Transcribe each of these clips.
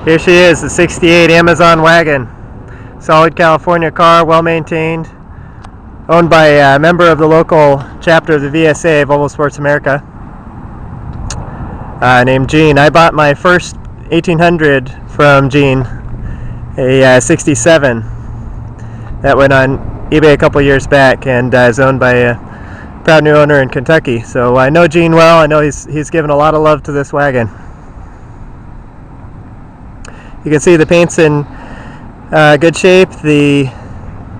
Here she is, the 68 Amazon wagon. Solid California car, well maintained. Owned by a member of the local chapter of the VSA, Volvo Sports America, named Gene. I bought my first 1800 from Gene, a 67. That went on eBay a couple years back and is owned by a proud new owner in Kentucky. So I know Gene well. I know he's given a lot of love to this wagon. You can see the paint's in good shape. The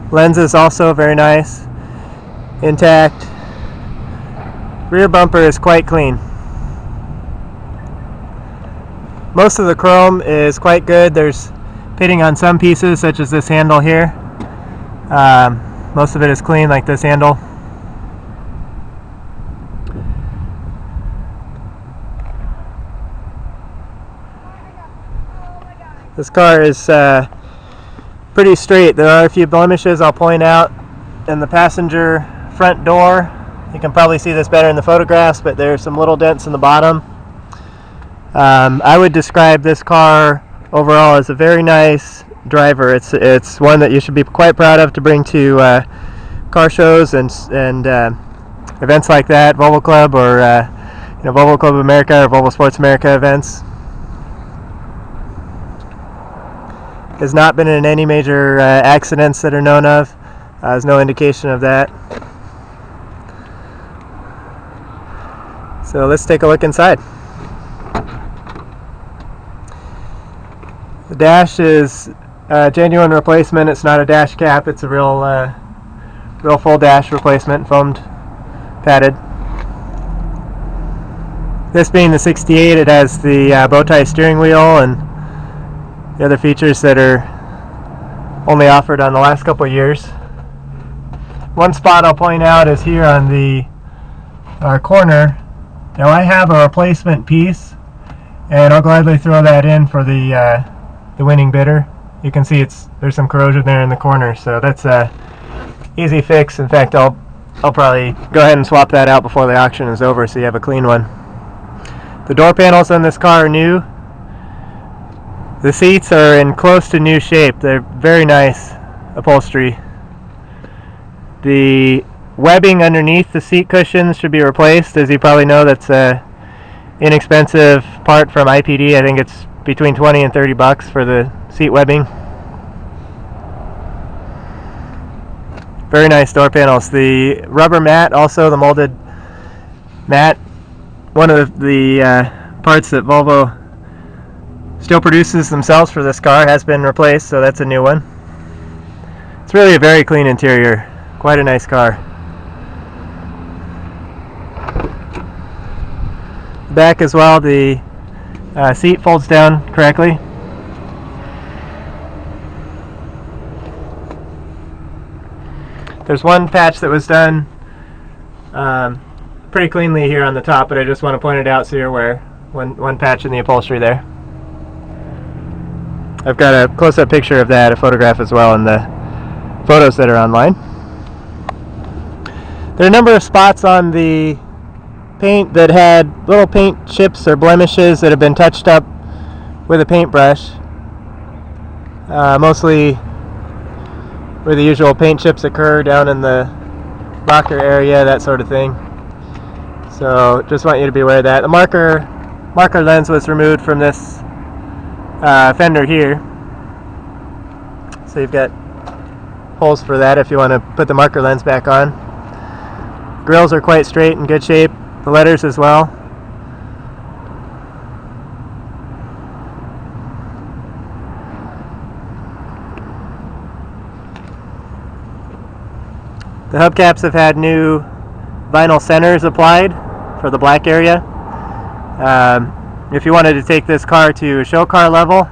lens is also very nice, intact. Rear bumper is quite clean. Most of the chrome is quite good. There's pitting on some pieces, such as this handle here. Most of it is clean, like this handle. This car is pretty straight. There are a few blemishes I'll point out in the passenger front door. You can probably see this better in the photographs, but there's some little dents in the bottom. I would describe this car overall as a very nice driver. It's one that you should be quite proud of to bring to car shows and events like that, Volvo Club or Volvo Club of America or Volvo Sports America events. Has not been in any major accidents that are known of. There's no indication of that. So let's take a look inside. The dash is a genuine replacement. It's not a dash cap. It's a real full dash replacement, foamed, padded. This being the 68, it has the bow tie steering wheel and the other features that are only offered on the last couple of years. One spot I'll point out is here on our corner. Now I have a replacement piece, and I'll gladly throw that in for the winning bidder. You can see there's some corrosion there in the corner, so that's a easy fix. In fact, I'll probably go ahead and swap that out before the auction is over, so you have a clean one. The door panels on this car are new. The seats are in close to new shape. They're very nice upholstery. The webbing underneath the seat cushions should be replaced. As you probably know, that's a inexpensive part from IPD. I think it's between 20 and 30 bucks for the seat webbing. Very nice door panels. The rubber mat, also the molded mat, one of the parts that Volvo still produces themselves for this car, has been replaced, so that's a new one. It's really a very clean interior. Quite a nice car. Back as well, the seat folds down correctly. There's one patch that was done pretty cleanly here on the top, but I just want to point it out so you're aware. One patch in the upholstery there. I've got a close-up picture of that, a photograph as well, in the photos that are online. There are a number of spots on the paint that had little paint chips or blemishes that have been touched up with a paintbrush. Mostly where the usual paint chips occur, down in the rocker area, that sort of thing. So just want you to be aware of that. The marker lens was removed from this fender here, so you've got holes for that if you want to put the marker lens back on. Grills are quite straight and good shape, the letters as well. The hubcaps have had new vinyl centers applied for the black area. If you wanted to take this car to a show car level,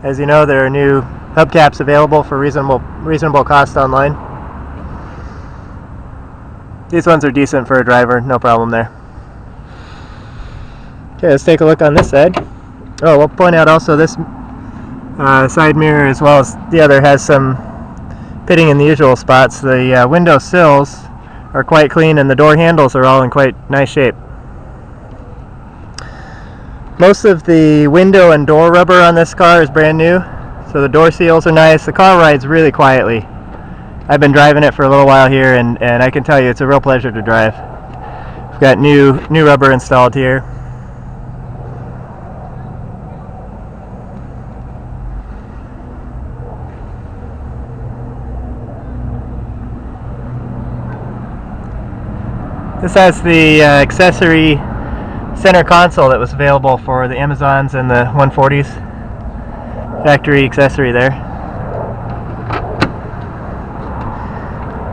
as you know, there are new hubcaps available for reasonable cost online. These ones are decent for a driver, no problem there. Okay, let's take a look on this side. Oh, we'll point out also this side mirror, as well as the other, has some pitting in the usual spots. The window sills are quite clean, and the door handles are all in quite nice shape. Most of the window and door rubber on this car is brand new, so the door seals are nice. The car rides really quietly. I've been driving it for a little while here, and I can tell you it's a real pleasure to drive. We've got new rubber installed here. This has the accessory center console that was available for the Amazons and the 140s. Factory accessory there.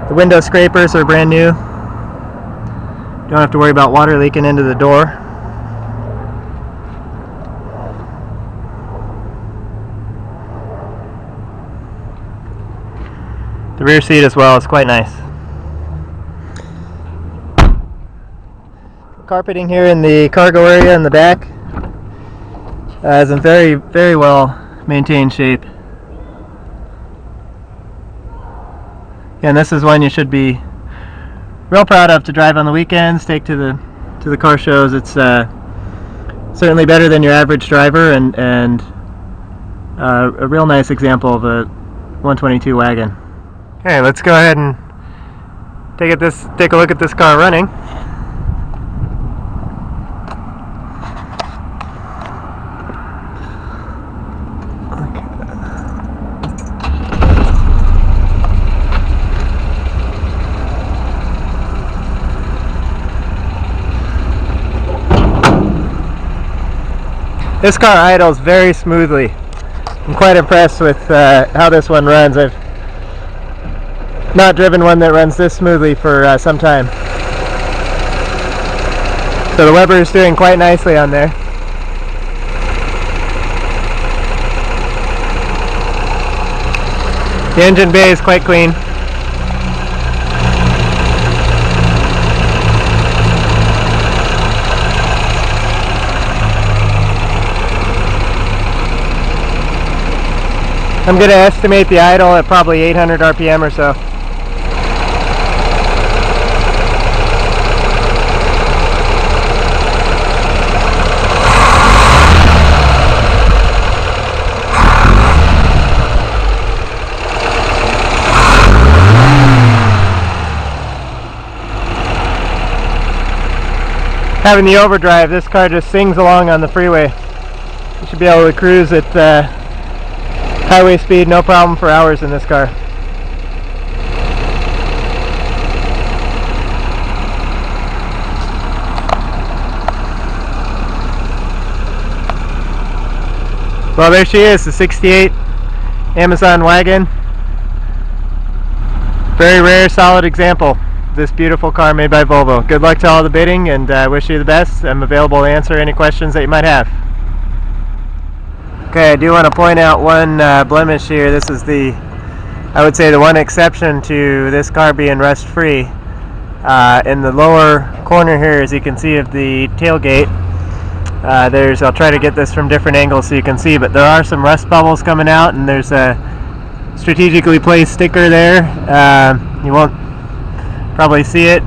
The window scrapers are brand new. Don't have to worry about water leaking into the door. The rear seat as well is quite nice. Carpeting here in the cargo area in the back is in very, very well maintained shape. And this is one you should be real proud of to drive on the weekends, take to the car shows. It's certainly better than your average driver, and a real nice example of a 122 wagon. Okay, let's go ahead and take a look at this car running. This car idles very smoothly. I'm quite impressed with how this one runs. I've not driven one that runs this smoothly for some time. So the Weber is doing quite nicely on there. The engine bay is quite clean. I'm going to estimate the idle at probably 800 RPM or so. Having the overdrive, this car just sings along on the freeway. You should be able to cruise at highway speed, no problem for hours in this car. Well, there she is, the 68 Amazon wagon. Very rare, solid example of this beautiful car made by Volvo. Good luck to all the bidding, and I wish you the best. I'm available to answer any questions that you might have. Okay, I do want to point out one blemish here. This is I would say the one exception to this car being rust free. In the lower corner here, as you can see, of the tailgate, I'll try to get this from different angles so you can see, but there are some rust bubbles coming out, and there's a strategically placed sticker there. You won't probably see it.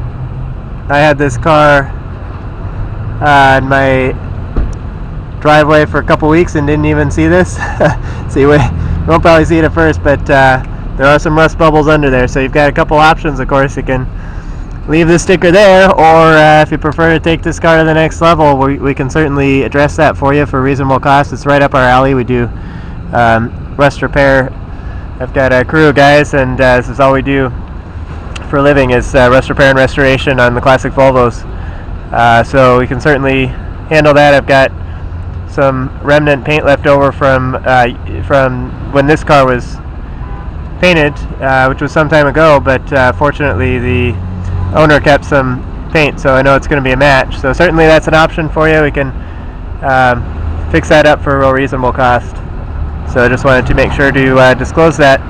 I had this car in my driveway for a couple weeks and didn't even see this. So you won't probably see it at first, but there are some rust bubbles under there, so you've got a couple options. Of course, you can leave the sticker there, or if you prefer to take this car to the next level, we can certainly address that for you for a reasonable cost. It's right up our alley. We do rust repair. I've got a crew of guys, and this is all we do for a living, is rust repair and restoration on the classic Volvos. So we can certainly handle that. I've got some remnant paint left over from when this car was painted, which was some time ago, but fortunately the owner kept some paint, so I know it's going to be a match. So certainly that's an option for you. We can fix that up for a real reasonable cost. So I just wanted to make sure to disclose that.